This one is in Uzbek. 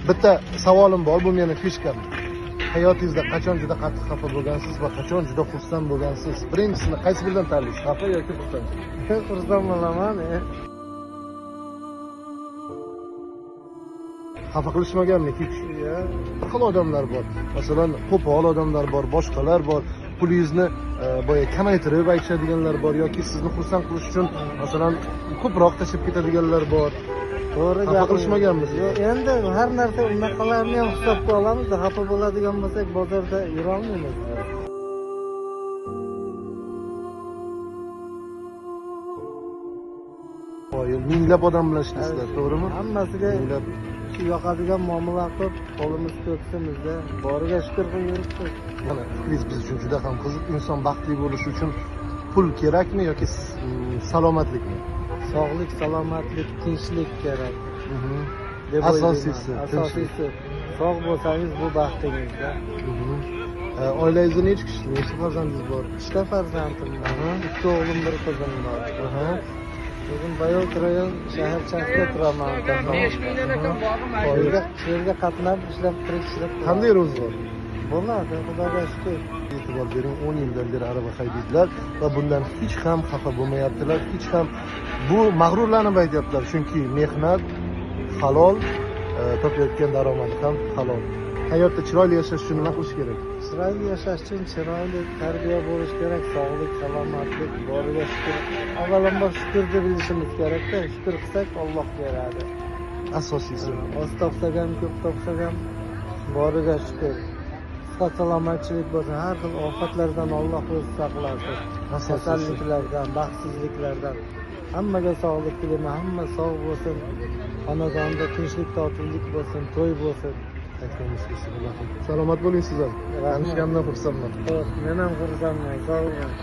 Bitta savolim bor, bu meni fishkam. Hayotingizda qachon juda qattiq xafa bo'lgansiz va qachon juda xursand bo'lgansiz? Birinchisini qaysi biridan tanlaysiz? Xafa yoki xursand? Xursand bo'laman. Xafa qilishmaganmi hech? Bir xil odamlar bor. Masalan, qo'pol odamlar bor, boshqalar bor. Pulingizni boya kamaytirib aytishadiganlar bor yoki sizni xursand qilish uchun masalan ko'proq tashib ketadiganlar bor. To'g'ri Xafa qilishmaganmisiz? Yo'q, endi har narsa unaqalarni ham hisobga olamiz. Xafa bo'ladigan bo'lsak, bozorda yura olmaymiz. Minglab odam bilan ishlaysizlar, to'g'rimi? Hammasiga Minglab. yoqadigan muomala qilib, qo'limiz ko'ksimizda boriga shukur qilib yuribmiz. Mana fikringiz biz uchun juda ham qiziq. Inson baxtli bo'lishi uchun pul kerakmi yoki salomatlikmi? Sog'lik, salomatlik, tinchlik kerak. deb Asosiysi, o'ylayman. Asosiysi. Sog' bo'lsangiz bu baxtingizda. Oilangizda necha kishi, necha farzandingiz bor? 3 farzandim bor. 2 o'g'lim, 1 qizim bor. O'zim Bayot rayon shaharchasida turaman. Yerga qatnab ishlab tirikchilik. Qanday ro'zg'or? Bo'ladi, Xudoga shukr. E'tibor bering, 10 yildan beri arava haydaydilar va bundan hech ham xafa bo'lmayaptilar, hech ham bu mag'rurlanib aytyaptilar, chunki mehnat halol, topayotgan daromad ham halol. Hayotda chiroyli yashash uchun nima qilish kerak? Chiroyli yashash uchun chiroyli tarbiya bo'lish kerak, sog'lik, salomatlik, boriga shukr. Avvalambor shukurni bilishimiz kerak-da, shukur qilsak Alloh beradi. Asosiysi. Oz topsak ham, ko'p topsak ham boriga shukr. Sihat salomatchilik bo'lsa, har xil ofatlardan Alloh o'zi saqlasin. Kasalliklardan, baxtsizliklardan. Hammaga sog'lik tilayman, hamma sog' bo'lsin. Xonadonda tinchlik, totuvlik bo'lsin, to'y bo'lsin. Salomat bo'ling siz ham. Tanishganimdan xursandman. Men ham xursandman. Sog' bo'ling.